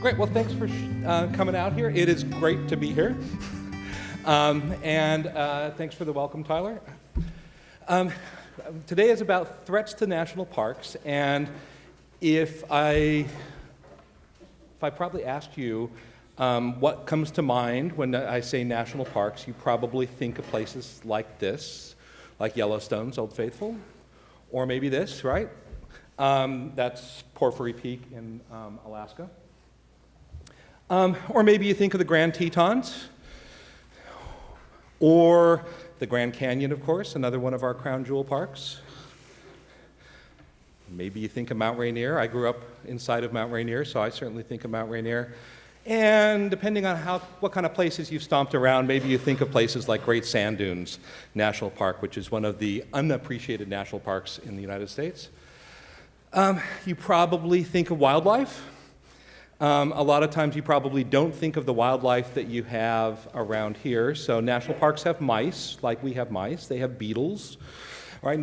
Great. Well, thanks for coming out here. It is great to be here. Thanks for the welcome, Tyler. Today is about threats to national parks, and if I probably asked you what comes to mind when I say national parks, you probably think of places like this, like Yellowstone's Old Faithful, or maybe this, right? That's Porphyry Peak in Alaska. Or maybe you think of the Grand Tetons, or the Grand Canyon, of course, another one of our crown jewel parks. Maybe you think of Mount Rainier. I grew up inside of Mount Rainier, so I certainly think of Mount Rainier. And depending on what kind of places you've stomped around, maybe you think of places like Great Sand Dunes National Park, which is one of the unappreciated national parks in the United States. You probably think of wildlife. A lot of times you probably don't think of the wildlife that you have around here. So national parks have mice, like we have mice. They have beetles, right?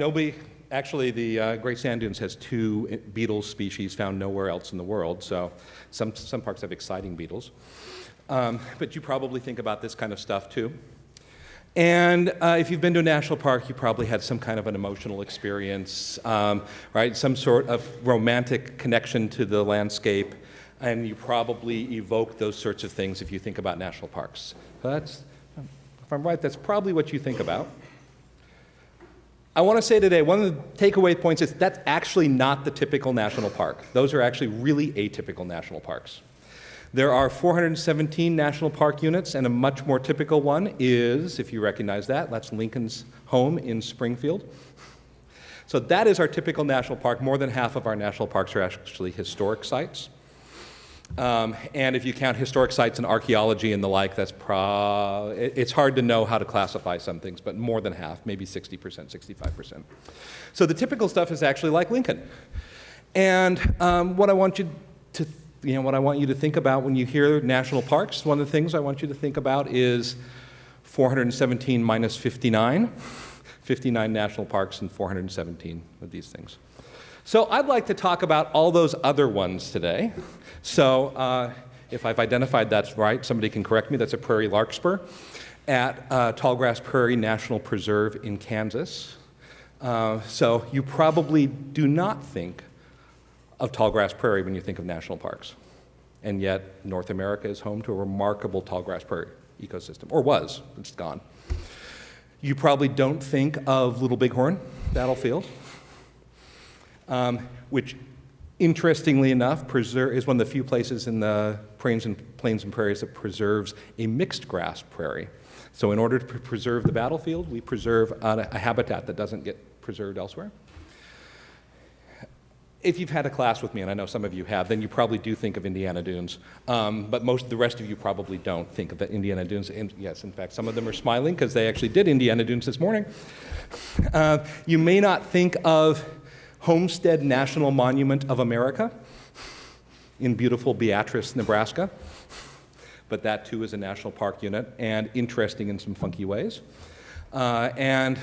Actually, the Great Sand Dunes has 2 beetle species found nowhere else in the world. So some parks have exciting beetles. But you probably think about this kind of stuff too. And if you've been to a national park, you probably had some kind of an emotional experience, right? Some sort of romantic connection to the landscape. And you probably evoke those sorts of things if you think about national parks. If I'm right, that's probably what you think about. I want to say today, one of the takeaway points is that's actually not the typical national park. Those are actually really atypical national parks. There are 417 national park units, and a much more typical one is, if you recognize that, that's Lincoln's home in Springfield. So that is our typical national park. More than half of our national parks are actually historic sites. And if you count historic sites and archaeology and the like, it's hard to know how to classify some things, but more than half, maybe 60%, 65%. So the typical stuff is actually like Lincoln. And what I want you to think about when you hear national parks, one of the things I want you to think about is 417 minus 59. 59 national parks and 417 of these things. So I'd like to talk about all those other ones today. So if I've identified that's right, somebody can correct me. That's a prairie larkspur at Tallgrass Prairie National Preserve in Kansas. So you probably do not think of Tallgrass Prairie when you think of national parks. And yet North America is home to a remarkable tallgrass prairie ecosystem, or was. It's gone. You probably don't think of Little Bighorn Battlefield, which, interestingly enough, is one of the few places in the plains and prairies that preserves a mixed grass prairie. So in order to preserve the battlefield, we preserve a habitat that doesn't get preserved elsewhere. If you've had a class with me, and I know some of you have, then you probably do think of Indiana Dunes. But the rest of you probably don't think of the Indiana Dunes. And yes, in fact, some of them are smiling because they actually did Indiana Dunes this morning. You may not think of Homestead National Monument of America in beautiful Beatrice, Nebraska. But that too is a national park unit and interesting in some funky ways. And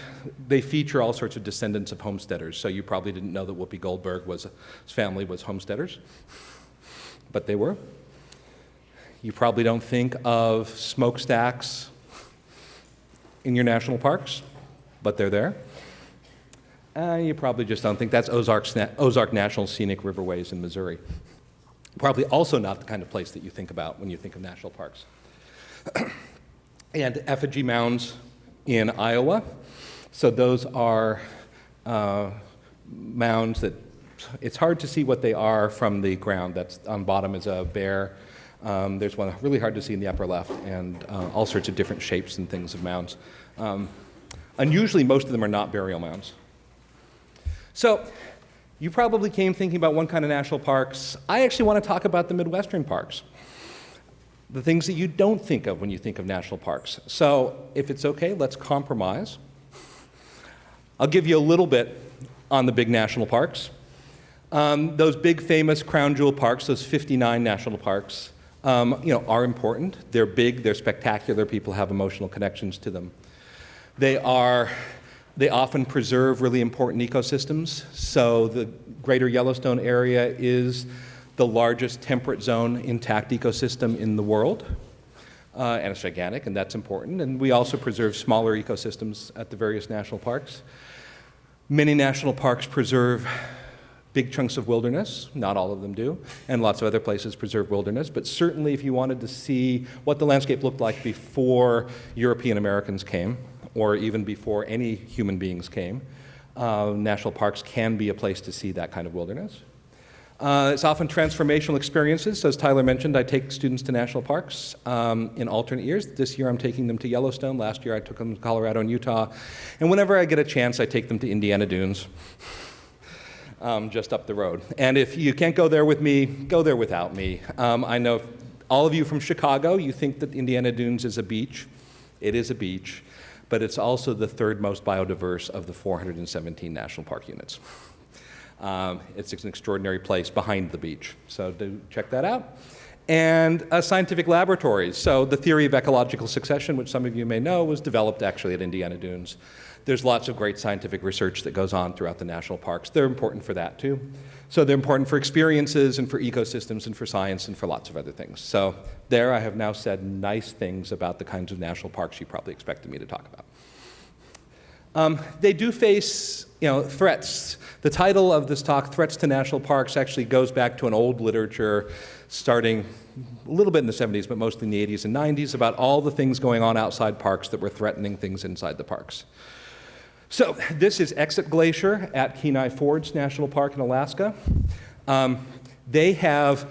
they feature all sorts of descendants of homesteaders. So you probably didn't know that Whoopi Goldberg's family was homesteaders, but they were. You probably don't think of smokestacks in your national parks, but they're there. You probably just don't think that's Ozark National Scenic Riverways in Missouri. Probably also not the kind of place that you think about when you think of national parks. And effigy mounds in Iowa. So those are mounds that it's hard to see what they are from the ground. That's on bottom is a bear. There's one really hard to see in the upper left, and all sorts of different shapes and things of mounds. Unusually, most of them are not burial mounds. So you probably came thinking about one kind of national parks. I actually want to talk about the Midwestern parks, the things that you don't think of when you think of national parks. So if it's okay, let's compromise. I'll give you a little bit on the big national parks. Those big famous crown jewel parks, those 59 national parks, are important. They're big, they're spectacular, people have emotional connections to them. They often preserve really important ecosystems. So the greater Yellowstone area is the largest temperate zone intact ecosystem in the world. And it's gigantic, and that's important. And we also preserve smaller ecosystems at the various national parks. Many national parks preserve big chunks of wilderness, not all of them do, and lots of other places preserve wilderness, but certainly if you wanted to see what the landscape looked like before European Americans came, or even before any human beings came, national parks can be a place to see that kind of wilderness. It's often transformational experiences. So as Tyler mentioned, I take students to national parks in alternate years. This year I'm taking them to Yellowstone. Last year I took them to Colorado and Utah. And whenever I get a chance, I take them to Indiana Dunes, just up the road. And if you can't go there with me, go there without me. I know all of you from Chicago, you think that Indiana Dunes is a beach. It is a beach, but it's also the third most biodiverse of the 417 national park units. It's an extraordinary place behind the beach, so do check that out. And scientific laboratories. So the theory of ecological succession, which some of you may know, was developed actually at Indiana Dunes. There's lots of great scientific research that goes on throughout the national parks. They're important for that too. So they're important for experiences and for ecosystems and for science and for lots of other things. So there I have now said nice things about the kinds of national parks you probably expected me to talk about. They do face, threats. The title of this talk, Threats to National Parks, actually goes back to an old literature starting a little bit in the 70s, but mostly in the 80s and 90s, about all the things going on outside parks that were threatening things inside the parks. So this is Exit Glacier at Kenai Fords National Park in Alaska. They have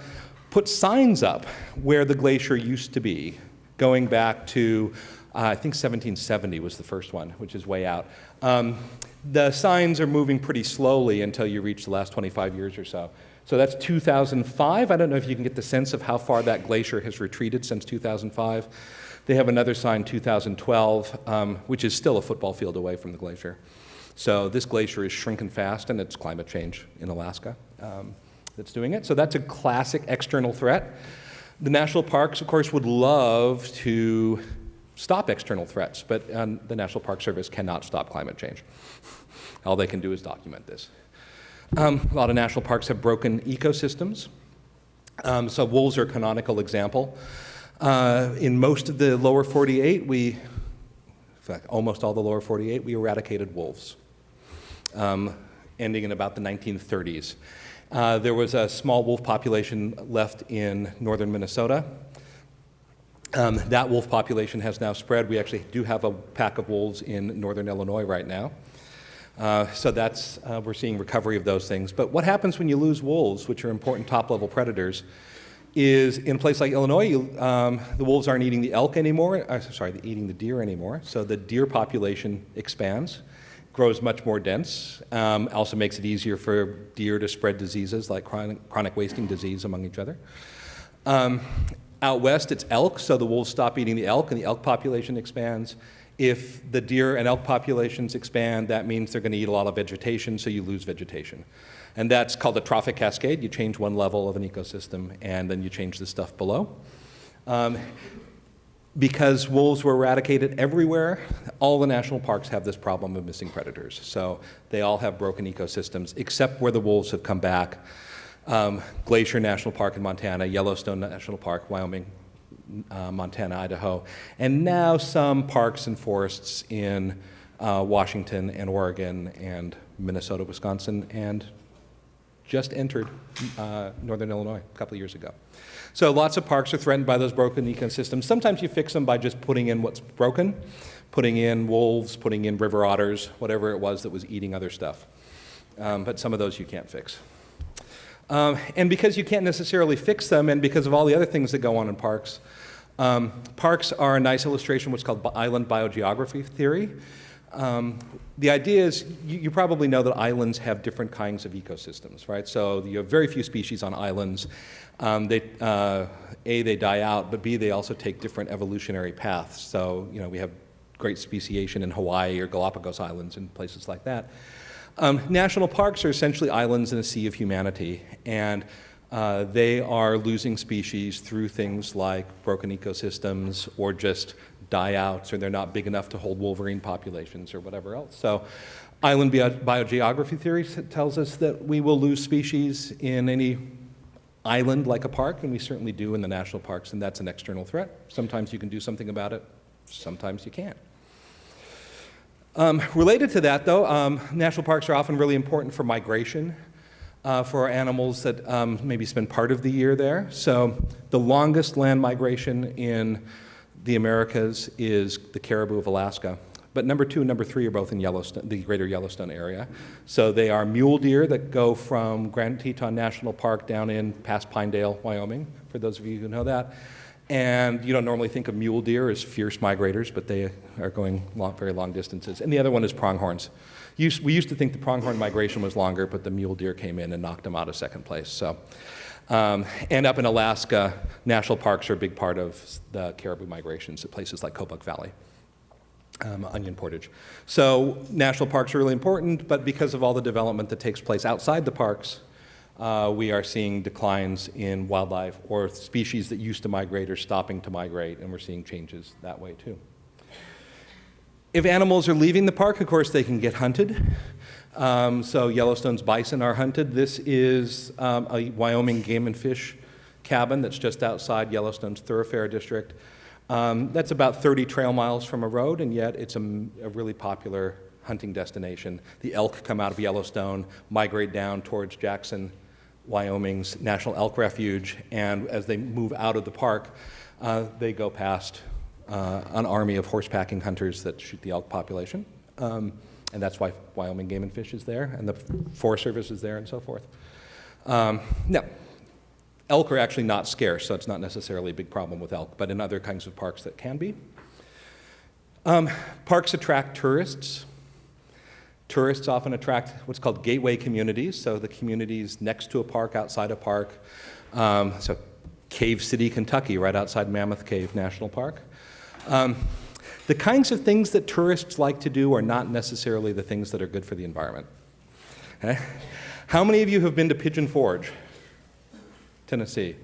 put signs up where the glacier used to be, going back to I think 1770 was the first one, which is way out. The signs are moving pretty slowly until you reach the last 25 years or so. So that's 2005. I don't know if you can get the sense of how far that glacier has retreated since 2005. They have another sign, 2012, which is still a football field away from the glacier. So this glacier is shrinking fast, and it's climate change in Alaska that's doing it. So that's a classic external threat. The national parks, of course, would love to stop external threats, but the National Park Service cannot stop climate change. All they can do is document this. A lot of national parks have broken ecosystems. So wolves are a canonical example. In most of the lower 48, in fact, almost all the lower 48, we eradicated wolves, ending in about the 1930s. There was a small wolf population left in northern Minnesota. That wolf population has now spread. We actually do have a pack of wolves in northern Illinois right now. So that's, we're seeing recovery of those things. But what happens when you lose wolves, which are important top-level predators, is in a place like Illinois, the wolves aren't eating the elk anymore, eating the deer anymore. So the deer population expands, grows much more dense, also makes it easier for deer to spread diseases like chronic wasting disease among each other. Out west, it's elk, so the wolves stop eating the elk, and the elk population expands. If the deer and elk populations expand, that means they're going to eat a lot of vegetation, so you lose vegetation. And that's called the Trophic Cascade. You change one level of an ecosystem, and then you change the stuff below. Because wolves were eradicated everywhere, all the national parks have this problem of missing predators. So they all have broken ecosystems, except where the wolves have come back. Glacier National Park in Montana, Yellowstone National Park, Wyoming, Montana, Idaho, and now some parks and forests in Washington and Oregon and Minnesota, Wisconsin, and just entered northern Illinois a couple of years ago. So lots of parks are threatened by those broken ecosystems. Sometimes you fix them by just putting in what's broken, putting in wolves, putting in river otters, whatever it was that was eating other stuff. But some of those you can't fix. And because you can't necessarily fix them, and because of all the other things that go on in parks, parks are a nice illustration of what's called island biogeography theory. The idea is, you probably know that islands have different kinds of ecosystems, right? So you have very few species on islands. They die out, but B, they also take different evolutionary paths. So, we have great speciation in Hawaii or Galapagos Islands and places like that. National parks are essentially islands in a sea of humanity, and they are losing species through things like broken ecosystems or just die-outs, or they're not big enough to hold wolverine populations or whatever else. So island biogeography theory tells us that we will lose species in any island like a park, and we certainly do in the national parks, and that's an external threat. Sometimes you can do something about it, sometimes you can't. Related to that, though, national parks are often really important for migration for animals that maybe spend part of the year there. So the longest land migration in the Americas is the caribou of Alaska. But number 2 and number 3 are both in Yellowstone, the greater Yellowstone area. So they are mule deer that go from Grand Teton National Park down in past Pinedale, Wyoming, for those of you who know that. And you don't normally think of mule deer as fierce migrators, but they are going very long distances. And the other one is pronghorns. We used to think the pronghorn migration was longer, but the mule deer came in and knocked them out of second place. So, and up in Alaska, national parks are a big part of the caribou migrations at places like Kobuk Valley. Onion Portage. So national parks are really important, but because of all the development that takes place outside the parks, we are seeing declines in wildlife or species that used to migrate are stopping to migrate, and we're seeing changes that way too. If animals are leaving the park, of course, they can get hunted. So Yellowstone's bison are hunted. This is a Wyoming game and fish cabin that's just outside Yellowstone's thoroughfare district. That's about 30 trail miles from a road, and yet it's a really popular hunting destination. The elk come out of Yellowstone, migrate down towards Jackson, Wyoming's National Elk Refuge, and as they move out of the park, they go past an army of horsepacking hunters that shoot the elk population. And that's why Wyoming Game and Fish is there, and the Forest Service is there, and so forth. Now, elk are actually not scarce, so it's not necessarily a big problem with elk, but in other kinds of parks that can be. Parks attract tourists. Tourists often attract what's called gateway communities, so the communities next to a park, outside a park. So Cave City, Kentucky, right outside Mammoth Cave National Park. The kinds of things that tourists like to do are not necessarily the things that are good for the environment. Okay? How many of you have been to Pigeon Forge, Tennessee?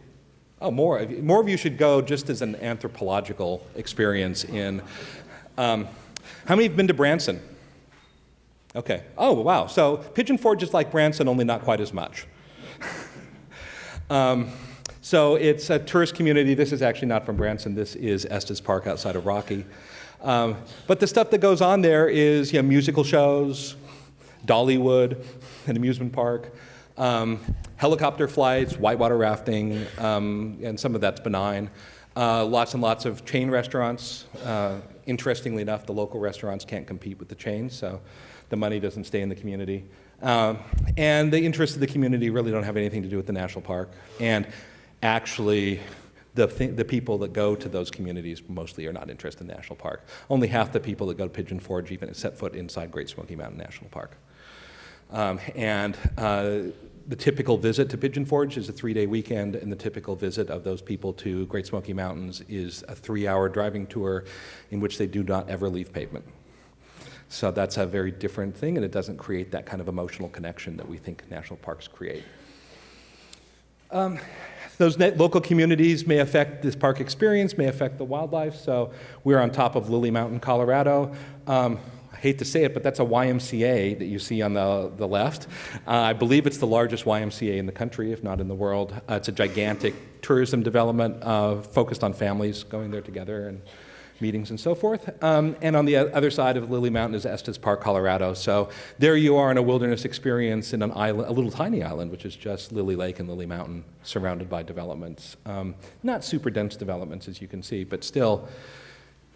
Oh, more of you should go just as an anthropological experience in. How many have been to Branson? Okay. Oh, wow. So Pigeon Forge is like Branson, only not quite as much. So it's a tourist community. This is actually not from Branson. This is Estes Park outside of Rocky. But the stuff that goes on there is musical shows, Dollywood, an amusement park, helicopter flights, whitewater rafting, and some of that's benign. Lots and lots of chain restaurants. Interestingly enough, the local restaurants can't compete with the chains, so the money doesn't stay in the community. And the interests of the community really don't have anything to do with the national park. And actually, the people that go to those communities mostly are not interested in the national park. Only half the people that go to Pigeon Forge even set foot inside Great Smoky Mountain National Park. The typical visit to Pigeon Forge is a 3-day weekend, and the typical visit of those people to Great Smoky Mountains is a 3-hour driving tour in which they do not ever leave pavement. So that's a very different thing, and it doesn't create that kind of emotional connection that we think national parks create. Those local communities may affect this park experience, may affect the wildlife. So we're on top of Lily Mountain, Colorado. I hate to say it, but that's a YMCA that you see on the left. I believe it's the largest YMCA in the country, if not in the world. It's a gigantic tourism development focused on families going there together and meetings and so forth. And on the other side of Lily Mountain is Estes Park, Colorado. So there you are in a wilderness experience in an island, a little tiny island, which is just Lily Lake and Lily Mountain, surrounded by developments. Not super dense developments, as you can see, but still,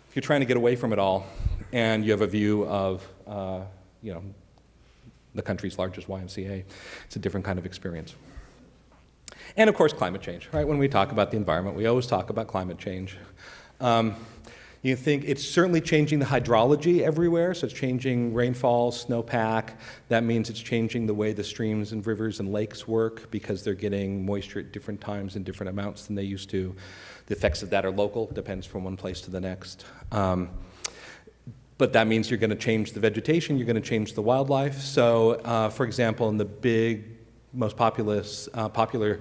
if you're trying to get away from it all, and you have a view of, the country's largest YMCA, it's a different kind of experience. And of course, climate change, right? When we talk about the environment, we always talk about climate change. You think it's certainly changing the hydrology everywhere, so it's changing rainfall, snowpack. That means it's changing the way the streams and rivers and lakes work because they're getting moisture at different times in different amounts than they used to. The effects of that are local, depends from one place to the next. But that means you're going to change the vegetation, you're going to change the wildlife. So, for example, in the big, most popular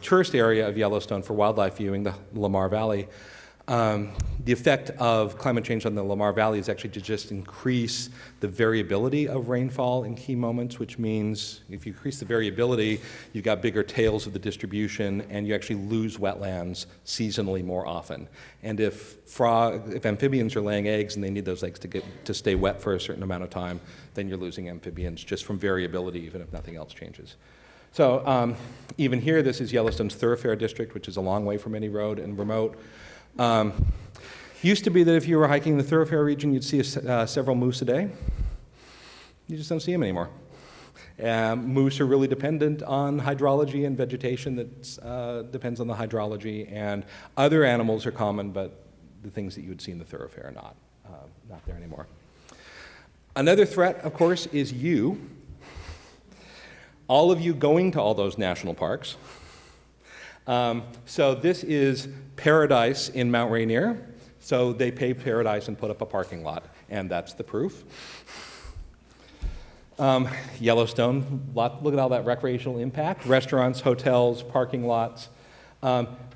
tourist area of Yellowstone for wildlife viewing, the Lamar Valley, The effect of climate change on the Lamar Valley is actually to just increase the variability of rainfall in key moments, which means if you increase the variability, you've got bigger tails of the distribution, and you actually lose wetlands seasonally more often. And if amphibians are laying eggs and they need those eggs to stay wet for a certain amount of time, then you're losing amphibians just from variability, even if nothing else changes. So even here, this is Yellowstone's thoroughfare district, which is a long way from any road and remote. Used to be that if you were hiking the thoroughfare region, you'd see several moose a day. You just don't see them anymore. Moose are really dependent on hydrology and vegetation that depends on the hydrology, and other animals are common, but the things that you would see in the thoroughfare are not there anymore. Another threat, of course, is you. All of you going to all those national parks. So this is Paradise in Mount Rainier. So they paved Paradise and put up a parking lot, and that's the proof. Yellowstone, look at all that recreational impact. Restaurants, hotels, parking lots.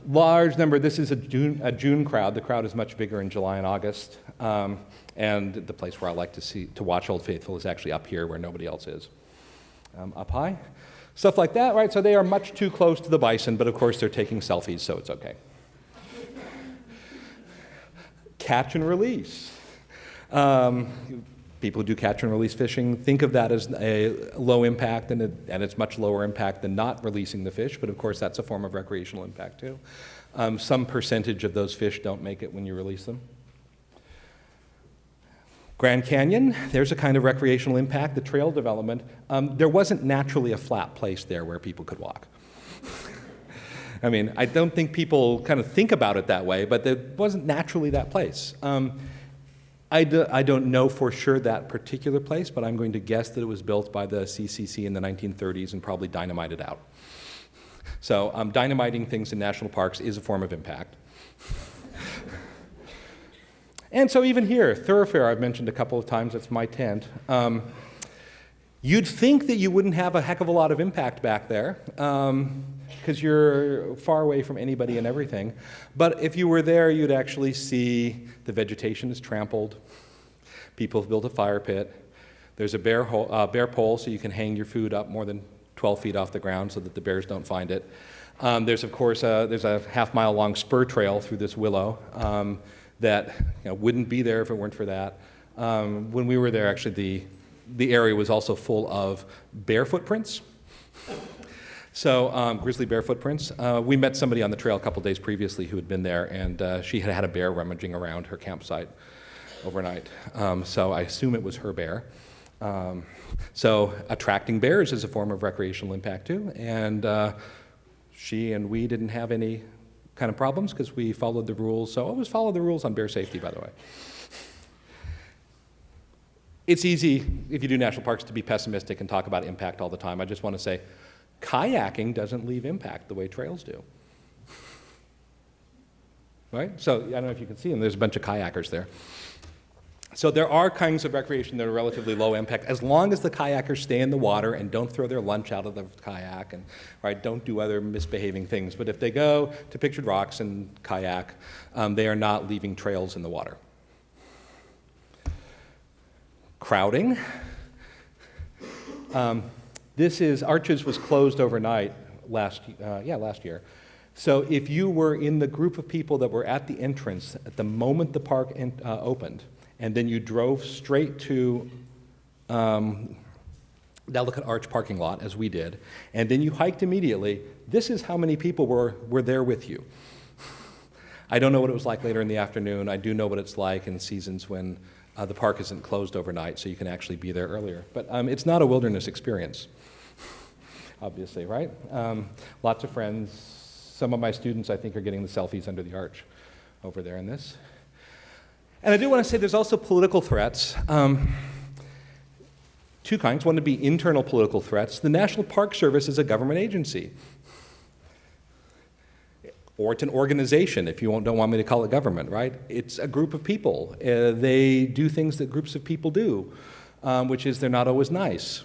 Large number, this is a June crowd. The crowd is much bigger in July and August. And the place where I like to watch Old Faithful is actually up here where nobody else is. Up high. Stuff like that, right? So they are much too close to the bison, but of course they're taking selfies, so it's okay. Catch and release. People who do catch and release fishing think of that as a low impact, and it's much lower impact than not releasing the fish, but of course that's a form of recreational impact too. Some percentage of those fish don't make it when you release them. Grand Canyon, there's a kind of recreational impact, the trail development. There wasn't naturally a flat place there where people could walk. I mean, I don't think people kind of think about it that way, but there wasn't naturally that place. I don't know for sure that particular place, but I'm going to guess that it was built by the CCC in the 1930s and probably dynamited out. So dynamiting things in national parks is a form of impact. And so even here, thoroughfare I've mentioned a couple of times, that's my tent. You'd think that you wouldn't have a heck of a lot of impact back there because you're far away from anybody and everything. But if you were there, you'd actually see the vegetation is trampled. People have built a fire pit. There's a bear pole so you can hang your food up more than 12 feet off the ground so that the bears don't find it. There's, of course, there's a half-mile long spur trail through this willow that wouldn't be there if it weren't for that. When we were there, actually, the area was also full of bear footprints. So grizzly bear footprints. We met somebody on the trail a couple days previously who had been there, and she had had a bear rummaging around her campsite overnight. So I assume it was her bear. So attracting bears is a form of recreational impact too, and she and we didn't have any kind of problems because we followed the rules. So always follow the rules on bear safety, by the way. It's easy, if you do national parks, to be pessimistic and talk about impact all the time. I just want to say, kayaking doesn't leave impact the way trails do. Right? So I don't know if you can see them. There's a bunch of kayakers there. So there are kinds of recreation that are relatively low impact, as long as the kayakers stay in the water and don't throw their lunch out of the kayak and don't do other misbehaving things. But if they go to pictured rocks and kayak, they are not leaving trails in the water. Crowding. Arches was closed overnight last year. So if you were in the group of people that were at the entrance at the moment the park opened, and then you drove straight to Delicate Arch parking lot, as we did, and then you hiked immediately, this is how many people were there with you. I don't know what it was like later in the afternoon. I do know what it's like in seasons when the park isn't closed overnight, so you can actually be there earlier. But it's not a wilderness experience, obviously, right? Lots of friends. Some of my students, I think, are getting the selfies under the arch over there in this. And I do want to say there's also political threats. Two kinds. One would be internal political threats. The National Park Service is a government agency. Or it's an organization, if you don't want me to call it government, right? It's a group of people. They do things that groups of people do, which is they're not always nice.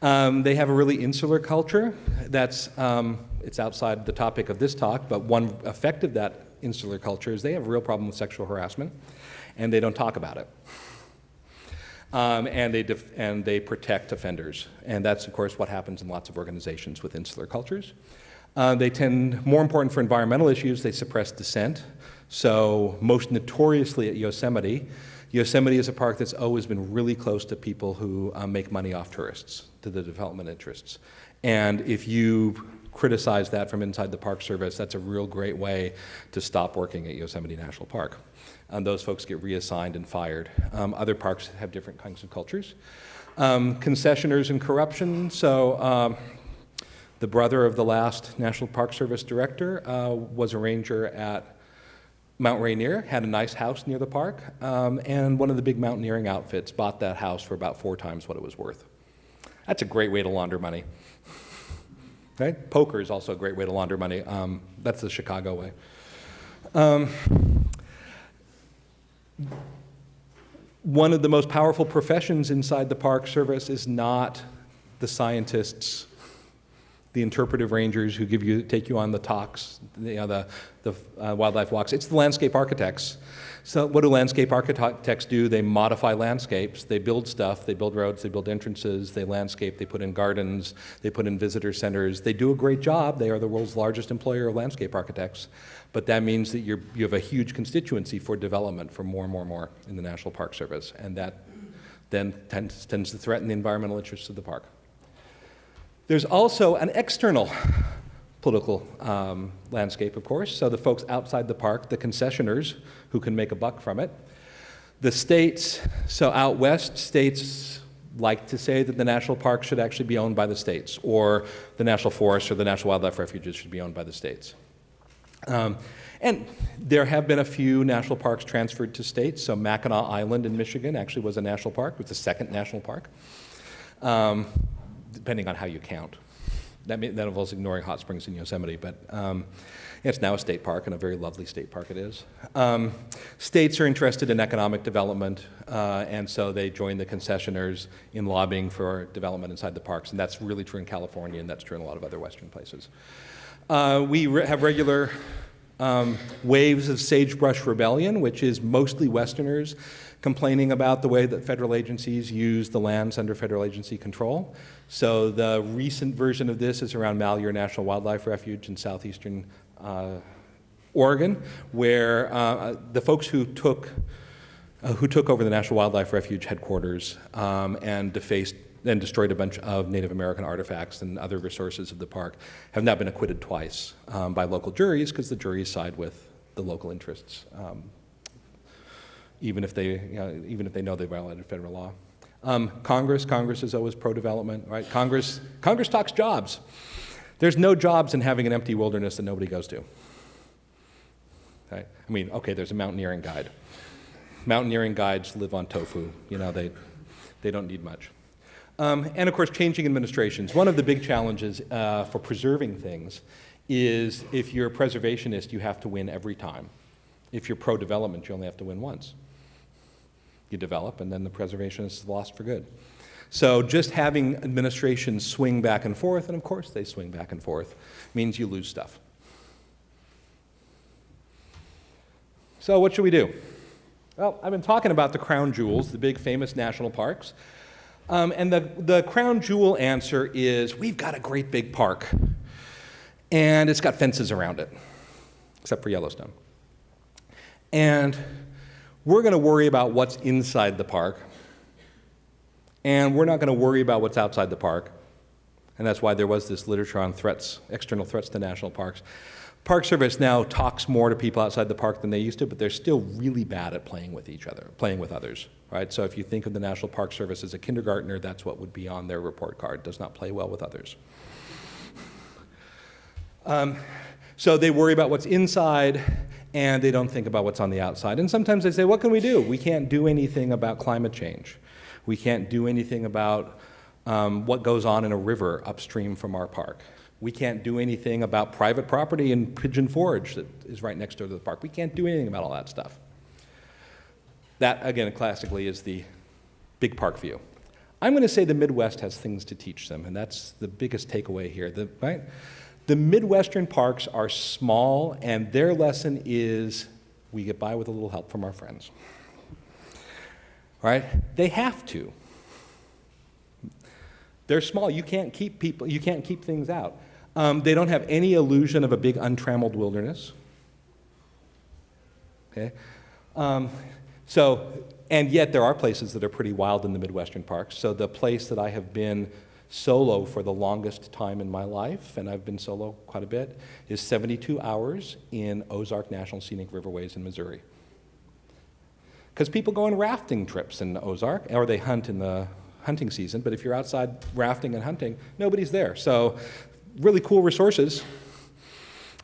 They have a really insular culture. It's outside the topic of this talk, but one effect of that insular culture is they have a real problem with sexual harassment, and they don't talk about it. And they protect offenders. And that's, of course, what happens in lots of organizations with insular cultures. They tend, more important for environmental issues, they suppress dissent. So most notoriously at Yosemite, Yosemite is a park that's always been really close to people who make money off tourists, to the development interests. And if you criticize that from inside the Park Service, that's a real great way to stop working at Yosemite National Park. Those folks get reassigned and fired. Other parks have different kinds of cultures. Concessioners and corruption. So the brother of the last National Park Service director was a ranger at Mount Rainier, had a nice house near the park, and one of the big mountaineering outfits bought that house for about 4 times what it was worth. That's a great way to launder money. Right? Poker is also a great way to launder money. That's the Chicago way. One of the most powerful professions inside the Park Service is not the scientists, the interpretive rangers who take you on the talks, the wildlife walks. It's the landscape architects. So what do landscape architects do? They modify landscapes. They build stuff. They build roads. They build entrances. They landscape. They put in gardens. They put in visitor centers. They do a great job. They are the world's largest employer of landscape architects. But that means that you have a huge constituency for development for more and more and more in the National Park Service. And that then tends to threaten the environmental interests of the park. There's also an external political landscape, of course. So the folks outside the park, the concessioners who can make a buck from it. The states, so out west, states like to say that the national parks should actually be owned by the states, or the national forests or the national wildlife refuges should be owned by the states. And there have been a few national parks transferred to states. So Mackinac Island in Michigan actually was a national park. It was the second national park, depending on how you count. That involves ignoring hot springs in Yosemite, but it's now a state park, and a very lovely state park it is. States are interested in economic development, and so they join the concessioners in lobbying for development inside the parks, and that's really true in California, and that's true in a lot of other western places. We have regular waves of sagebrush rebellion, which is mostly Westerners complaining about the way that federal agencies use the lands under federal agency control. So the recent version of this is around Malheur National Wildlife Refuge in southeastern Oregon, where the folks who took over the National Wildlife Refuge headquarters and defaced and destroyed a bunch of Native American artifacts and other resources of the park have now been acquitted twice by local juries, because the juries side with the local interests, even if they know they violated federal law. Congress is always pro-development, right? Congress talks jobs. There's no jobs in having an empty wilderness that nobody goes to. Right? I mean, okay, there's a mountaineering guide. Mountaineering guides live on tofu. You know, they don't need much. And of course, changing administrations. One of the big challenges for preserving things is if you're a preservationist, you have to win every time. If you're pro-development, you only have to win once. You develop, and then the preservationists is lost for good. So just having administrations swing back and forth, and of course they swing back and forth, means you lose stuff. So what should we do? Well, I've been talking about the crown jewels, the big famous national parks. And the crown jewel answer is, we've got a great big park, and it's got fences around it, except for Yellowstone. And we're going to worry about what's inside the park, and we're not going to worry about what's outside the park. And that's why there was this literature on threats, external threats to national parks. Park Service now talks more to people outside the park than they used to, but they're still really bad at playing with each other, playing with others, right? So if you think of the National Park Service as a kindergartner, that's what would be on their report card, does not play well with others. So they worry about what's inside, and they don't think about what's on the outside. And sometimes they say, what can we do? We can't do anything about climate change. We can't do anything about what goes on in a river upstream from our park. We can't do anything about private property in Pigeon Forge that is right next door to the park. We can't do anything about all that stuff. That, again, classically is the big park view. I'm going to say the Midwest has things to teach them, and that's the biggest takeaway here. The Midwestern parks are small, and their lesson is we get by with a little help from our friends. Right? They have to. They're small. You can't keep things out. They don't have any illusion of a big untrammeled wilderness. Okay? And yet there are places that are pretty wild in the Midwestern parks. So the place that I have been solo for the longest time in my life, and I've been solo quite a bit, is 72 hours in Ozark National Scenic Riverways in Missouri. Because people go on rafting trips in Ozark, or they hunt in the hunting season, but if you're outside rafting and hunting, nobody's there. So really cool resources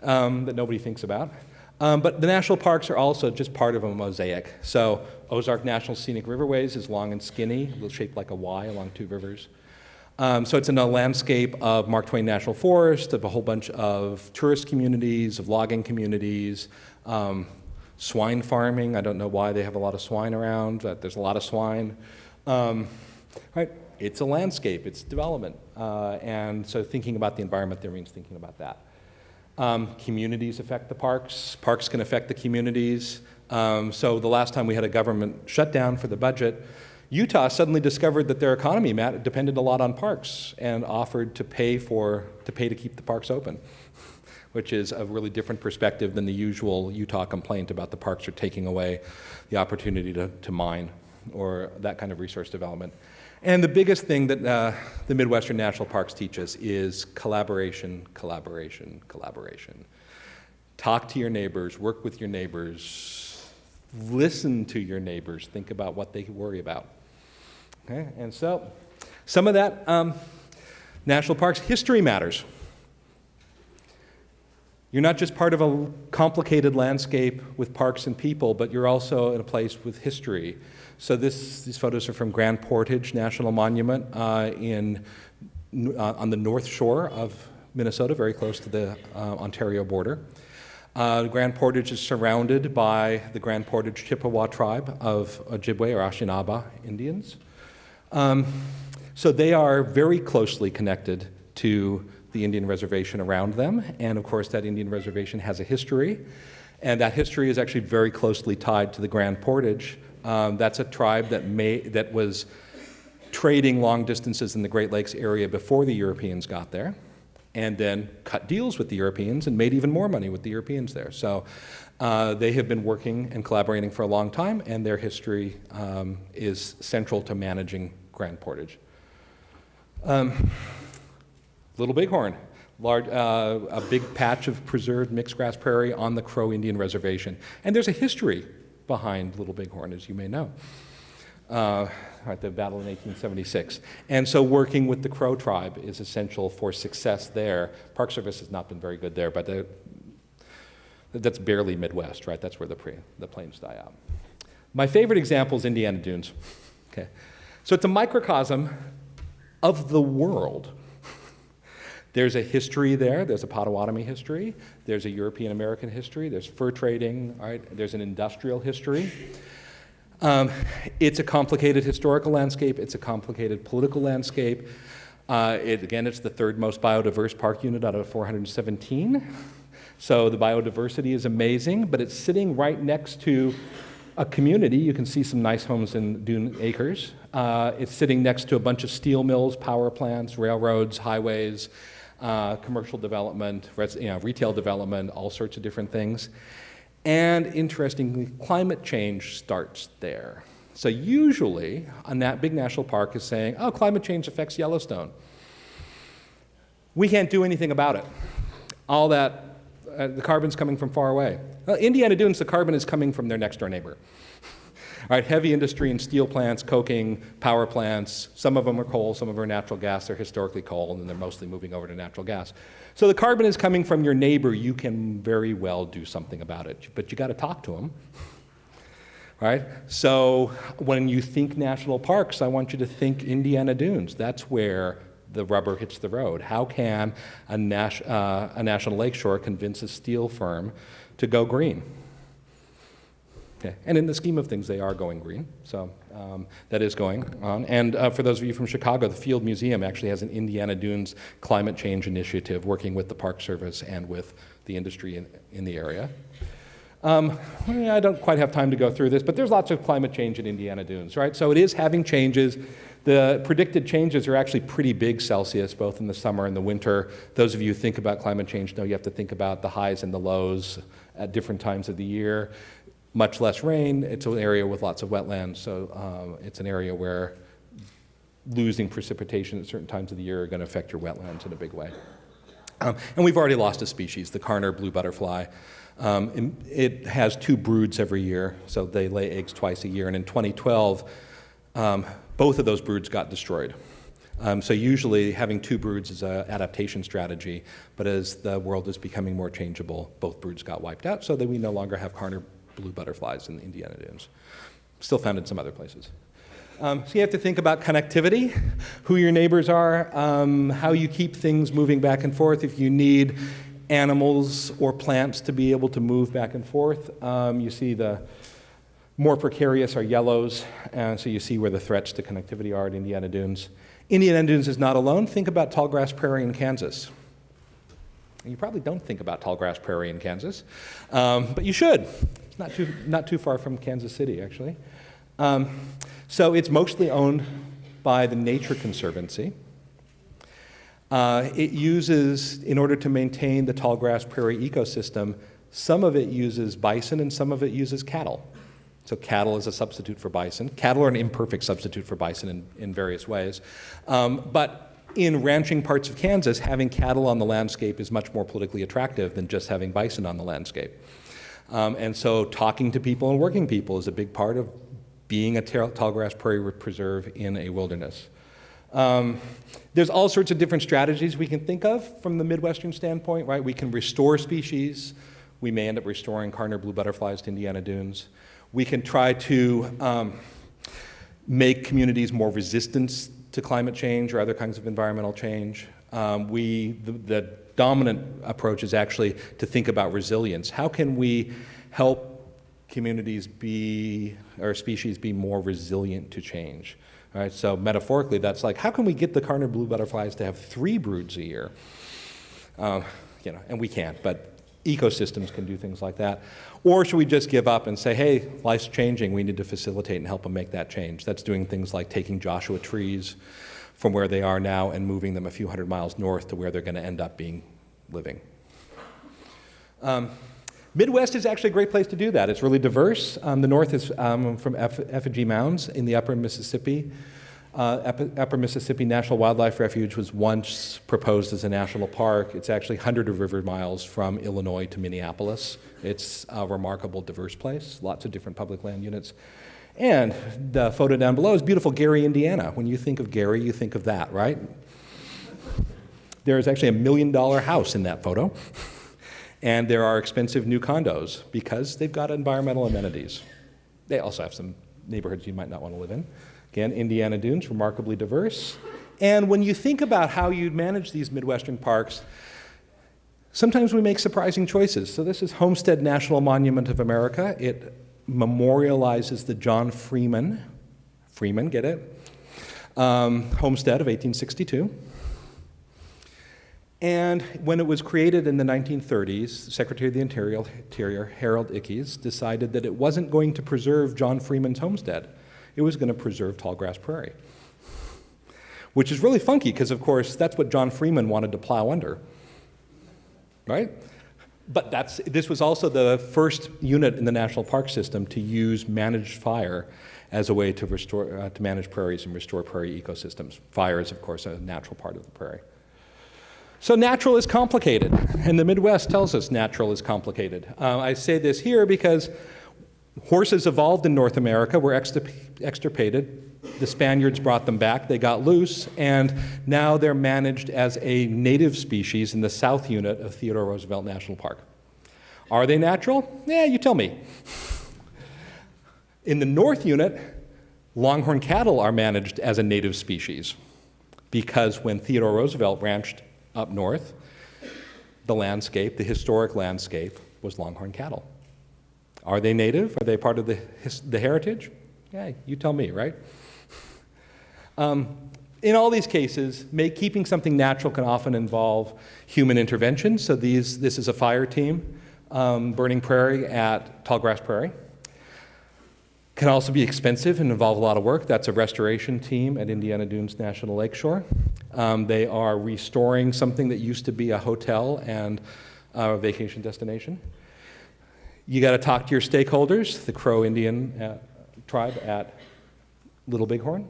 that nobody thinks about. But the national parks are also just part of a mosaic. So Ozark National Scenic Riverways is long and skinny, shaped like a Y along two rivers. So it's in a landscape of Mark Twain National Forest, of a whole bunch of tourist communities, of logging communities, swine farming. I don't know why they have a lot of swine around, but there's a lot of swine. Right? It's a landscape, it's development. And so thinking about the environment there means thinking about that. Communities affect the parks. Parks can affect the communities. So the last time we had a government shutdown for the budget, Utah suddenly discovered that their economy depended a lot on parks and offered to pay to keep the parks open, which is a really different perspective than the usual Utah complaint about the parks are taking away the opportunity to mine or that kind of resource development. And the biggest thing that the Midwestern National Parks teach us is collaboration, collaboration, collaboration. Talk to your neighbors, work with your neighbors, listen to your neighbors, think about what they worry about. Okay? And so some of that national parks history matters. You're not just part of a complicated landscape with parks and people, but you're also in a place with history. So these photos are from Grand Portage National Monument on the north shore of Minnesota, very close to the Ontario border. Grand Portage is surrounded by the Grand Portage Chippewa tribe of Ojibwe or Anishinaabe Indians. So they are very closely connected to the Indian reservation around them, and of course that Indian reservation has a history, and that history is actually very closely tied to the Grand Portage. That's a tribe that was trading long distances in the Great Lakes area before the Europeans got there, and then cut deals with the Europeans and made even more money with the Europeans there. So they have been working and collaborating for a long time, and their history is central to managing Grand Portage. Little Bighorn, a big patch of preserved mixed grass prairie on the Crow Indian Reservation. And there's a history behind Little Bighorn, as you may know, at the battle in 1876. And so working with the Crow tribe is essential for success there. Park Service has not been very good there, but that's barely Midwest, right? That's where the plains die out. My favorite example is Indiana Dunes. Okay. So it's a microcosm of the world. There's a history there. There's a Potawatomi history. There's a European-American history. There's fur trading. Right? There's an industrial history. It's a complicated historical landscape. It's a complicated political landscape. It's the third most biodiverse park unit out of 417. So the biodiversity is amazing, but it's sitting right next to a community. You can see some nice homes in Dune Acres. It's sitting next to a bunch of steel mills, power plants, railroads, highways, commercial development, retail development, all sorts of different things. And interestingly, climate change starts there. So usually, a big national park is saying, oh, climate change affects Yellowstone. We can't do anything about it. All that, the carbon's coming from far away. Well, Indiana Dunes, the carbon is coming from their next door neighbor. All right, heavy industry and steel plants, coking, power plants, some of them are coal, some of them are natural gas. They're historically coal, and they're mostly moving over to natural gas. So the carbon is coming from your neighbor. You can very well do something about it, but you got to talk to them. Right? So when you think national parks, I want you to think Indiana Dunes. That's where the rubber hits the road. How can a national lakeshore convince a steel firm to go green? Okay. And in the scheme of things, they are going green, so that is going on. And for those of you from Chicago, the Field Museum actually has an Indiana Dunes climate change initiative working with the Park Service and with the industry in the area. I don't quite have time to go through this, but there's lots of climate change in Indiana Dunes, right? So it is having changes. The predicted changes are actually pretty big Celsius, both in the summer and the winter. Those of you who think about climate change know you have to think about the highs and the lows at different times of the year. Much less rain. It's an area with lots of wetlands, so it's an area where losing precipitation at certain times of the year are going to affect your wetlands in a big way. And we've already lost a species, the Carner blue butterfly. It has 2 broods every year, so they lay eggs twice a year. And in 2012, both of those broods got destroyed. So usually having 2 broods is an adaptation strategy, but as the world is becoming more changeable, both broods got wiped out so that we no longer have Carner blue butterflies in the Indiana Dunes. Still found in some other places. So you have to think about connectivity, who your neighbors are, how you keep things moving back and forth. If you need animals or plants to be able to move back and forth, you see the more precarious are yellows, so you see where the threats to connectivity are at Indiana Dunes. Indiana Dunes is not alone. Think about tallgrass prairie in Kansas. And you probably don't think about tallgrass prairie in Kansas, but you should. It's not too far from Kansas City, actually. So it's mostly owned by the Nature Conservancy. It uses, in order to maintain the tallgrass prairie ecosystem, some of it uses bison and some of it uses cattle. So cattle is a substitute for bison. Cattle are an imperfect substitute for bison in various ways. But in ranching parts of Kansas, having cattle on the landscape is much more politically attractive than just having bison on the landscape. And so talking to people and working people is a big part of being a tallgrass prairie preserve in a wilderness. There's all sorts of different strategies we can think of from the Midwestern standpoint, right? We can restore species. We may end up restoring Carner blue butterflies to Indiana Dunes. We can try to make communities more resistant to climate change or other kinds of environmental change. The dominant approach is actually to think about resilience. How can we help communities or species be more resilient to change? All right, so metaphorically, that's like, how can we get the Carner blue butterflies to have 3 broods a year? And we can't, but ecosystems can do things like that. Or should we just give up and say, hey, life's changing, we need to facilitate and help them make that change? That's doing things like taking Joshua trees from where they are now and moving them a few hundred miles north to where they're going to end up living. Midwest is actually a great place to do that. It's really diverse. The north is from effigy mounds in the upper Mississippi. Upper Mississippi National Wildlife Refuge was once proposed as a national park. It's actually hundreds of river miles from Illinois to Minneapolis. It's a remarkable, diverse place, lots of different public land units. And the photo down below is beautiful Gary, Indiana. When you think of Gary, you think of that, right? There is actually $1 million house in that photo. And there are expensive new condos because they've got environmental amenities. They also have some neighborhoods you might not want to live in. Again, Indiana Dunes, remarkably diverse. And when you think about how you manage these Midwestern parks, sometimes we make surprising choices. So this is Homestead National Monument of America. It memorializes the John Freeman, get it? Homestead of 1862. And when it was created in the 1930s, Secretary of the Interior, Harold Ickes, decided that it wasn't going to preserve John Freeman's homestead. It was going to preserve tallgrass prairie, which is really funky because, of course, that's what John Freeman wanted to plow under, right? But this was also the first unit in the national park system to use managed fire as a way to manage prairies and restore prairie ecosystems. Fire is, of course, a natural part of the prairie. So natural is complicated, and the Midwest tells us natural is complicated. I say this here because horses evolved in North America, were extirpated. The Spaniards brought them back, they got loose, and now they're managed as a native species in the South Unit of Theodore Roosevelt National Park. Are they natural? Yeah, you tell me. In the North Unit, longhorn cattle are managed as a native species because when Theodore Roosevelt ranched up north, the landscape, the historic landscape, was longhorn cattle. Are they native? Are they part of the heritage? Yeah, you tell me, right? In all these cases, keeping something natural can often involve human intervention. So this is a fire team burning prairie at Tallgrass Prairie. Can also be expensive and involve a lot of work. That's a restoration team at Indiana Dunes National Lakeshore. They are restoring something that used to be a hotel and a vacation destination. You got to talk to your stakeholders, the Crow Indian tribe at Little Bighorn.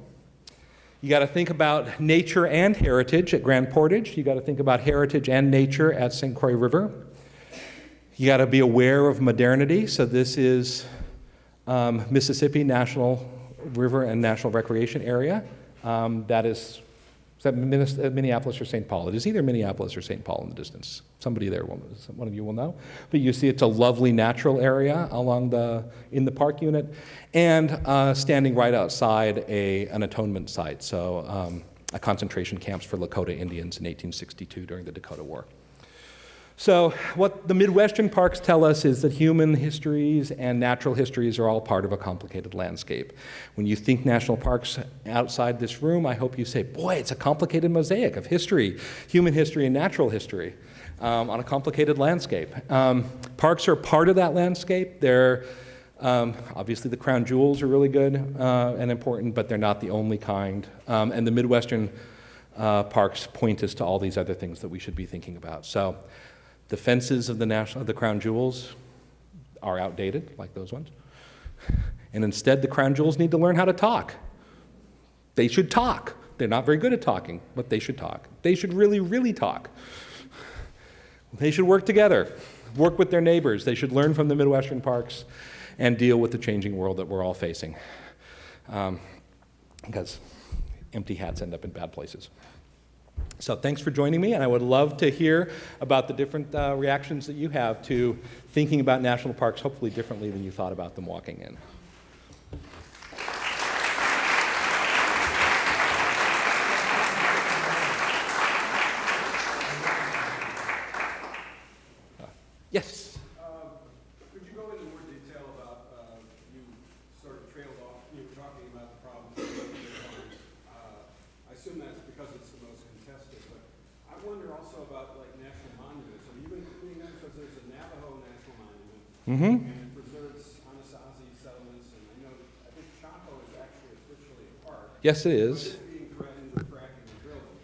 You got to think about nature and heritage at Grand Portage. You got to think about heritage and nature at St. Croix River. You got to be aware of modernity. So this is Mississippi National River and National Recreation Area. Is that Minneapolis or St. Paul? It is either Minneapolis or St. Paul in the distance. Somebody there, one of you will know. But you see it's a lovely natural area in the park unit, and standing right outside an atonement site, so a concentration camps for Lakota Indians in 1862 during the Dakota War. So what the Midwestern parks tell us is that human histories and natural histories are all part of a complicated landscape. When you think national parks outside this room, I hope you say, boy, it's a complicated mosaic of history, human history and natural history on a complicated landscape. Parks are part of that landscape. They're obviously the crown jewels are really good and important, but they're not the only kind. And the Midwestern parks point us to all these other things that we should be thinking about. So the fences of the crown jewels are outdated, like those ones. And instead, the crown jewels need to learn how to talk. They should talk. They're not very good at talking, but they should talk. They should really, really talk. They should work together, work with their neighbors. They should learn from the Midwestern parks and deal with the changing world that we're all facing. Because empty hats end up in bad places. So thanks for joining me, and I would love to hear about the different reactions that you have to thinking about national parks, hopefully differently than you thought about them walking in. Yes? Could you go into more detail about, you sort of trailed off, you were talking about the problems. I assume that's because it's the most contested, but I wonder also about like national monuments. Are you including them? Because there's a Navajo national monument, and it preserves Anasazi settlements, and I think Chaco is actually officially a park. Yes, it is. But it's being threatened with fracking and drilling.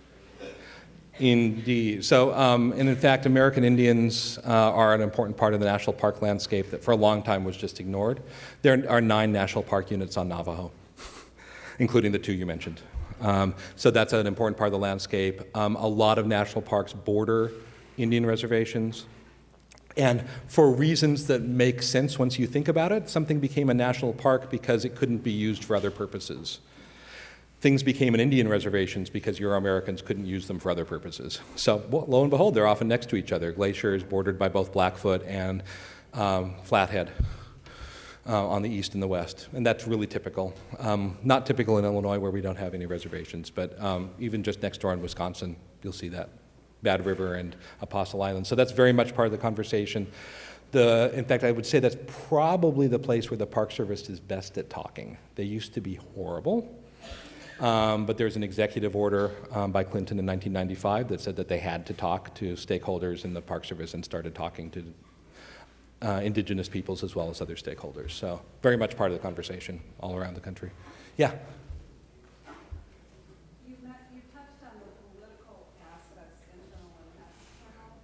Indeed. So, and in fact, American Indians are an important part of the national park landscape that for a long time was just ignored. There are 9 national park units on Navajo, including the 2 you mentioned. So that's an important part of the landscape. A lot of national parks border Indian reservations. And for reasons that make sense once you think about it, something became a national park because it couldn't be used for other purposes. Things became an Indian reservations because Euro-Americans couldn't use them for other purposes. So lo and behold, they're often next to each other. Glacier is bordered by both Blackfoot and Flathead on the east and the west. And that's really typical. Not typical in Illinois where we don't have any reservations, but even just next door in Wisconsin, you'll see that. Bad River and Apostle Island. So that's very much part of the conversation. In fact, I would say that's probably the place where the Park Service is best at talking. They used to be horrible. But there's an executive order by Clinton in 1995 that said that they had to talk to stakeholders in the Park Service and started talking to indigenous peoples as well as other stakeholders. So very much part of the conversation all around the country. Yeah? You touched on the political aspects, internal and external.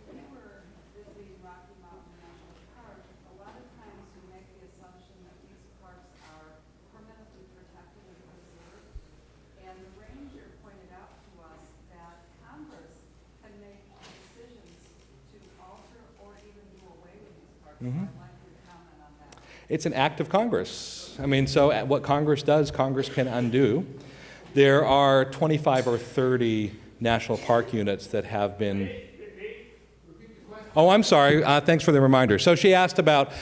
When you were visiting Rocky Mountain National Park, a lot of times you make the assumption that these parks are permanently protected and preserved. And the ranger pointed out to us that Congress can make decisions to alter or even do away with these parks. Mm-hmm. I'd like your comment on that. It's an act of Congress. I mean, so what Congress does, Congress can undo. There are 25 or 30 national park units that have been... Oh, I'm sorry. Thanks for the reminder. So she asked about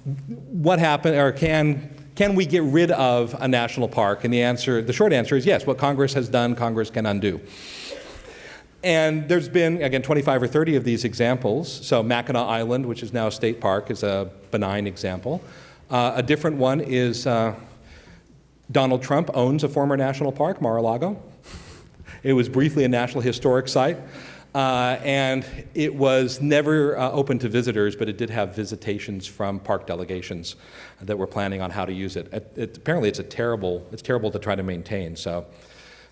what happened, or can we get rid of a national park? And the short answer is yes. What Congress has done, Congress can undo. And there's been, again, 25 or 30 of these examples. So Mackinac Island, which is now a state park, is a benign example. A different one is Donald Trump owns a former national park, Mar-a-Lago. It was briefly a National Historic Site. And it was never open to visitors, but it did have visitations from park delegations that were planning on how to use it. Apparently, it's terrible to try to maintain, so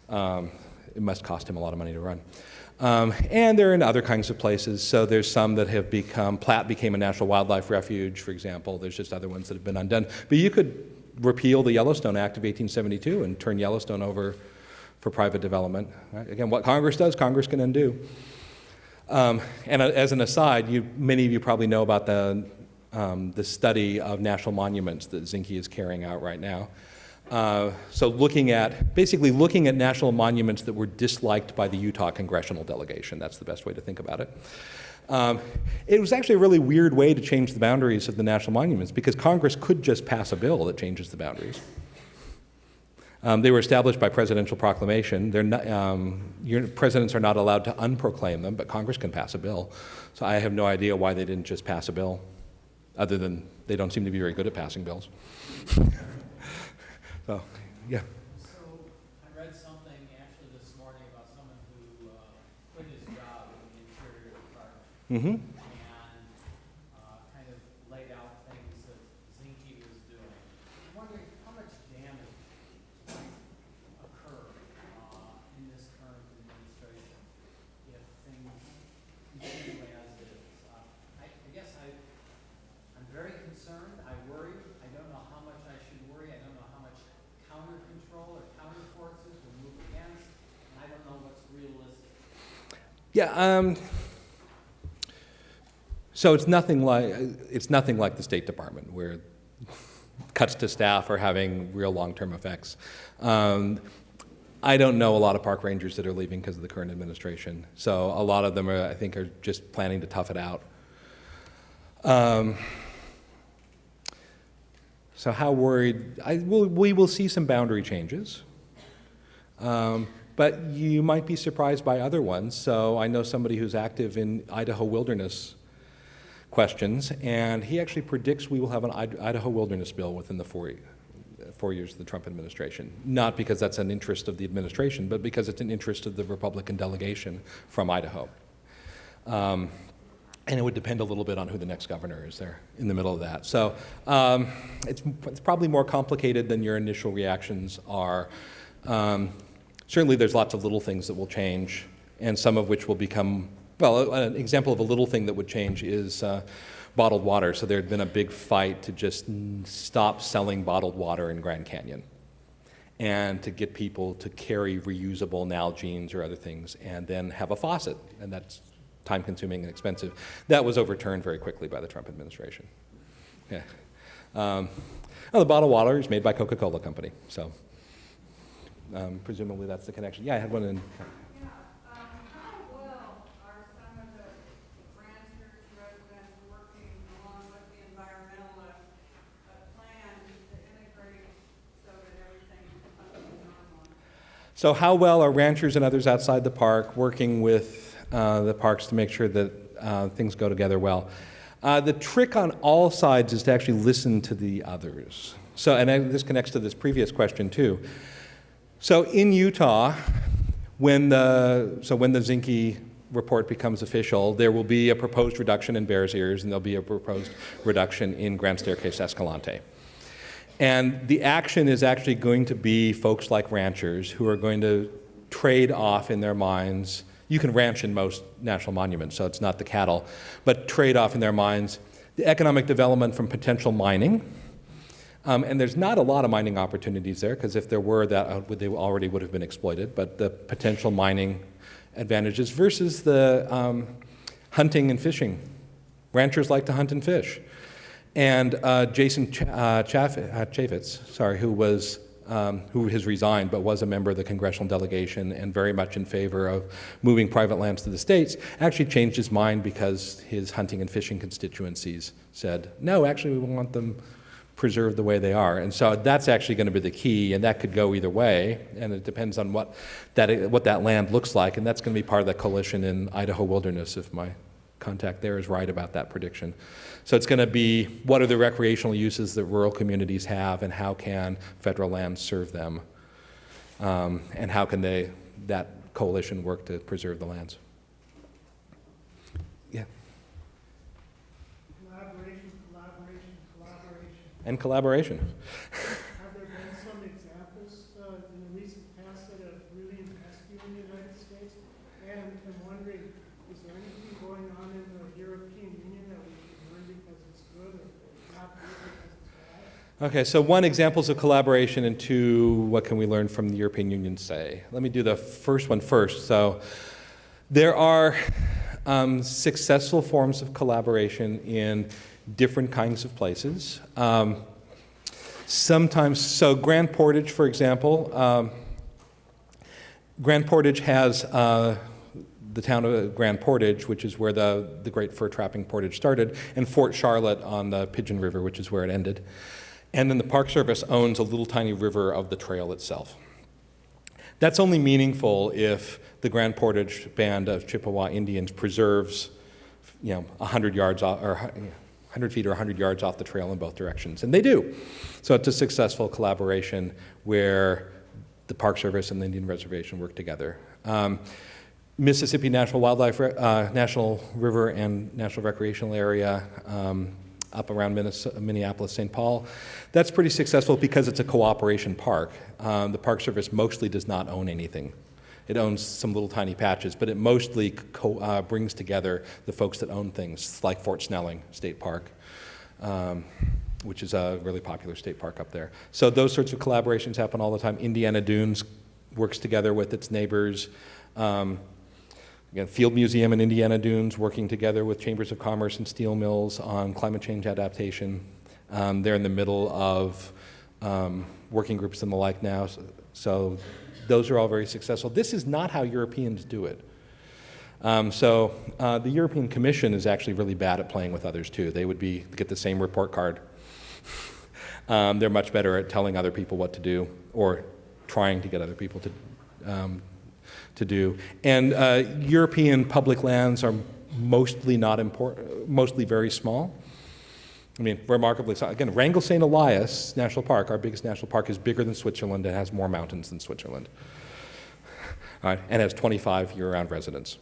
it must cost him a lot of money to run. And they're in other kinds of places. So there's some that have become, Platt became a national wildlife refuge, for example. There's just other ones that have been undone. But you could repeal the Yellowstone Act of 1872 and turn Yellowstone over for private development. Right? Again, what Congress does, Congress can undo. And as an aside, many of you probably know about the study of national monuments that Zinke is carrying out right now. So basically looking at national monuments that were disliked by the Utah congressional delegation. That's the best way to think about it. It was actually a really weird way to change the boundaries of the national monuments because Congress could just pass a bill that changes the boundaries. They were established by presidential proclamation. Presidents are not allowed to unproclaim them, but Congress can pass a bill. So I have no idea why they didn't just pass a bill, other than they don't seem to be very good at passing bills. So, yeah. So I read something actually this morning about someone who quit his job in the Interior Department Mm-hmm. and kind of laid out things that Zinke was doing. I'm wondering how much damage might occur in this current administration if things continue as is. I guess I'm very concerned. I worry. I don't know how much I should worry. I don't know how much counter control or counter forces will move against, and I don't know what's realistic. Yeah. So it's nothing like the State Department, where cuts to staff are having real long-term effects. I don't know a lot of park rangers that are leaving because of the current administration. So a lot of them I think are just planning to tough it out. So how worried? We will see some boundary changes. But you might be surprised by other ones. So I know somebody who's active in Idaho wilderness questions, and he actually predicts we will have an Idaho wilderness bill within the 4 years of the Trump administration. Not because that's an interest of the administration, but because it's an interest of the Republican delegation from Idaho. And it would depend a little bit on who the next governor is there in the middle of that. So it's probably more complicated than your initial reactions are. Certainly there's lots of little things that will change, and some of which will become, well, an example of a little thing that would change is bottled water. So there had been a big fight to just stop selling bottled water in Grand Canyon and to get people to carry reusable Nalgene's or other things and then have a faucet, and that's time-consuming and expensive. That was overturned very quickly by the Trump administration. Yeah. Well, the bottled water is made by Coca-Cola Company, so presumably that's the connection. Yeah, I had one in. Yeah, how well are some of the ranchers, residents working along with the environmentalist plan to integrate so that everything functions normally? So how well are ranchers and others outside the park working with the parks to make sure that things go together well? The trick on all sides is to actually listen to the others. So, and this connects to this previous question too. So in Utah, when the Zinke report becomes official, there will be a proposed reduction in Bears Ears, and there'll be a proposed reduction in Grand Staircase Escalante. And the action is actually going to be folks like ranchers who are going to trade off in their minds. You can ranch in most national monuments, so it's not the cattle, but trade off in their minds the economic development from potential mining. And there's not a lot of mining opportunities there, because if there were, they already would have been exploited, but the potential mining advantages versus the hunting and fishing. Ranchers like to hunt and fish. And Jason Chaffetz, who has resigned but was a member of the congressional delegation and very much in favor of moving private lands to the states, actually changed his mind because his hunting and fishing constituencies said, no, actually we want them preserved the way they are. And so that's actually going to be the key, and that could go either way, and it depends on what that land looks like, and that's going to be part of the coalition in Idaho Wilderness, if my contact there is right about that prediction. So it's going to be, what are the recreational uses that rural communities have, and how can federal lands serve them? And how can that coalition work to preserve the lands? Yeah. And collaboration. Have there been some examples in the recent past that have really impressed you in the United States? And I'm wondering, is there anything going on in the European Union that we can learn because it's good or not good because it's bad? Okay, so one, examples of collaboration, and two, what can we learn from the European Union say? Let me do the first one first. So there are successful forms of collaboration in different kinds of places. Sometimes, so Grand Portage, for example, Grand Portage has the town of Grand Portage, which is where the great fur trapping portage started, and Fort Charlotte on the Pigeon River, which is where it ended. And then the Park Service owns a little tiny river of the trail itself. That's only meaningful if the Grand Portage band of Chippewa Indians preserves, 100 yards off, or 100 feet or 100 yards off the trail in both directions, and they do. So it's a successful collaboration where the Park Service and the Indian Reservation work together. Mississippi National National River and National Recreational Area up around Minneapolis, St. Paul, that's pretty successful because it's a cooperation park. The Park Service mostly does not own anything. It owns some little tiny patches, but it mostly brings together the folks that own things, like Fort Snelling State Park, which is a really popular state park up there. So those sorts of collaborations happen all the time. Indiana Dunes works together with its neighbors. Again, Field Museum and Indiana Dunes working together with chambers of commerce and steel mills on climate change adaptation. They're in the middle of working groups and the like now. So those are all very successful. This is not how Europeans do it. The European Commission is actually really bad at playing with others too. They would get the same report card. They're much better at telling other people what to do, or trying to get other people to do. And European public lands are mostly not important, mostly very small. I mean, remarkably so. Again, Wrangell St. Elias National Park, our biggest national park, is bigger than Switzerland and has more mountains than Switzerland. All right, and has 25 year-round residents.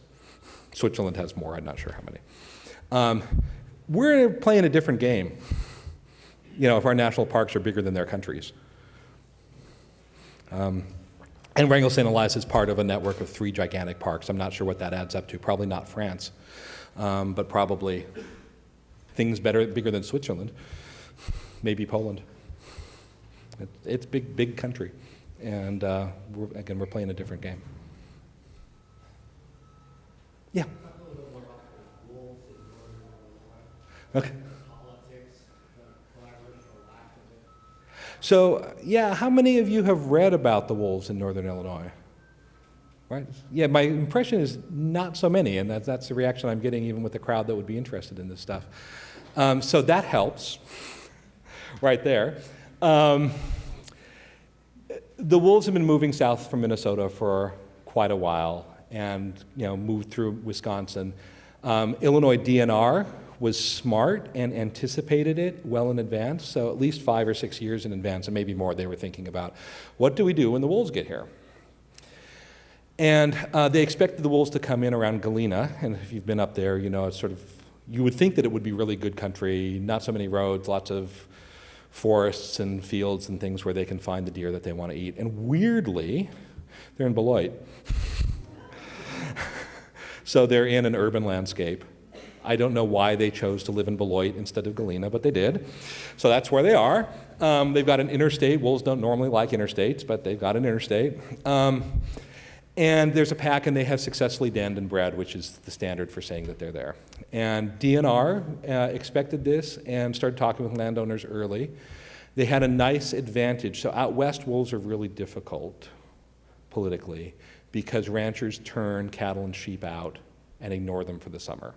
Switzerland has more, I'm not sure how many. We're playing a different game, if our national parks are bigger than their countries. And Wrangell St. Elias is part of a network of 3 gigantic parks. I'm not sure what that adds up to. Probably not France, but probably things bigger than Switzerland, maybe Poland. It's big country, and we're playing a different game. Yeah. Talk a little bit more about the wolves in northern Illinois. Okay. Politics, the collaboration or lack of it. So, yeah, how many of you have read about the wolves in northern Illinois? Right? Yeah, my impression is not so many, and that's the reaction I'm getting even with the crowd that would be interested in this stuff. So that helps, right there. The wolves have been moving south from Minnesota for quite a while, and moved through Wisconsin. Illinois DNR was smart and anticipated it well in advance, so at least 5 or 6 years in advance, and maybe more, they were thinking about, what do we do when the wolves get here? And they expected the wolves to come in around Galena, and if you've been up there, it's sort of, you would think that it would be really good country, not so many roads, lots of forests and fields and things where they can find the deer that they want to eat. And weirdly, they're in Beloit. So they're in an urban landscape. I don't know why they chose to live in Beloit instead of Galena, but they did. So that's where they are. They've got an interstate. Wolves don't normally like interstates, but they've got an interstate. And there's a pack, and they have successfully denned and bred, which is the standard for saying that they're there. And DNR expected this and started talking with landowners early. They had a nice advantage. So out west, wolves are really difficult politically because ranchers turn cattle and sheep out and ignore them for the summer.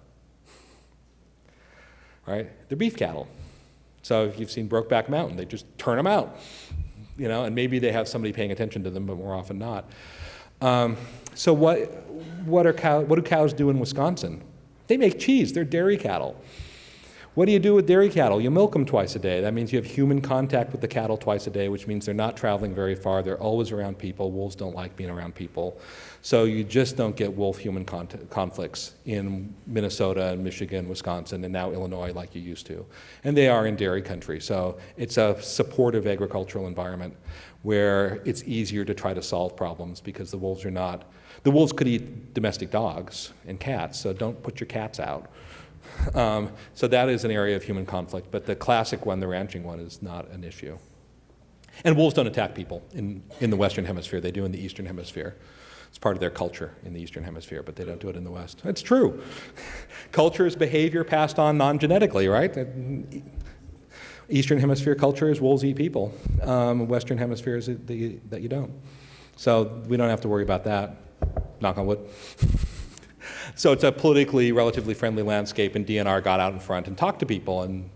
Right? They're beef cattle. So if you've seen Brokeback Mountain, they just turn them out, you know, and maybe they have somebody paying attention to them, but more often not. So what do cows do in Wisconsin? They make cheese. They're dairy cattle. What do you do with dairy cattle? You milk them twice a day. That means you have human contact with the cattle twice a day, which means they're not traveling very far. They're always around people. Wolves don't like being around people. So you just don't get wolf-human conflicts in Minnesota and Michigan, Wisconsin, and now Illinois like you used to. And they are in dairy country. So it's a supportive agricultural environment where it's easier to try to solve problems because the wolves are not. The wolves could eat domestic dogs and cats, so don't put your cats out. So that is an area of human conflict, but the classic one, the ranching one, is not an issue. And wolves don't attack people in the Western Hemisphere. They do in the Eastern Hemisphere. It's part of their culture in the Eastern Hemisphere, but they don't do it in the West. It's true. Culture is behavior passed on non-genetically, right? Eastern Hemisphere culture is wolves eat people. Western Hemisphere is that you don't. So we don't have to worry about that. Knock on wood. So it's a politically relatively friendly landscape, and DNR got out in front and talked to people and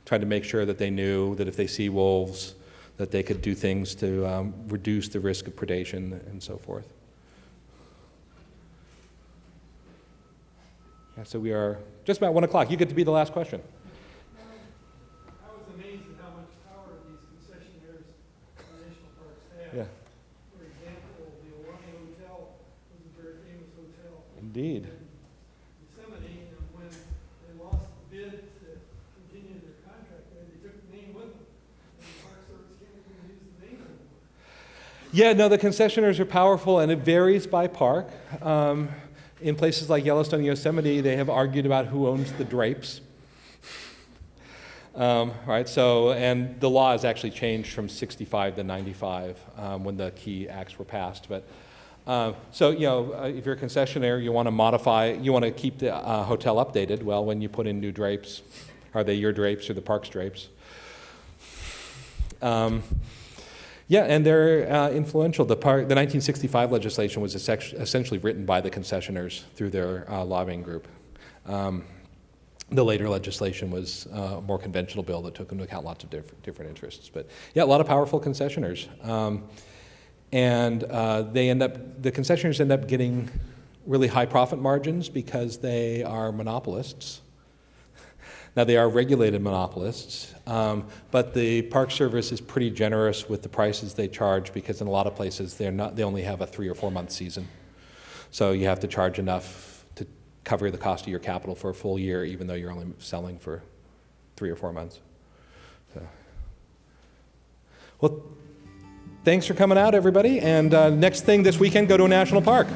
tried to make sure that they knew that if they see wolves, that they could do things to reduce the risk of predation and so forth. Yeah, so we are just about 1 o'clock. You get to be the last question. I was amazed at how much power these concessionaires in national parks have. Yeah, For example, the Hawaii Hotel was a very famous hotel. indeed. In Yosemite, and when they lost the bid to continue their contract, they took the name with them. And the Park Service can't even use the name anymore. Yeah, no, the concessionaires are powerful, and it varies by park. In places like Yellowstone and Yosemite, they have argued about who owns the drapes. Right, so, and the law has actually changed from 65 to 95 when the key acts were passed. But so, you know, if you're a concessionaire, you want to modify, you want to keep the hotel updated. Well, when you put in new drapes, are they your drapes or the park's drapes? Yeah, and they're influential. The 1965 legislation was essentially written by the concessionaires through their lobbying group. The later legislation was a more conventional bill that took into account lots of different interests. But yeah, a lot of powerful concessionaires. And the concessionaires end up getting really high profit margins because they are monopolists. Now, they are regulated monopolists, but the Park Service is pretty generous with the prices they charge because in a lot of places they only have a 3 or 4 month season. So you have to charge enough to cover the cost of your capital for a full year, even though you're only selling for 3 or 4 months. So. Well, thanks for coming out, everybody. And next thing this weekend, go to a national park.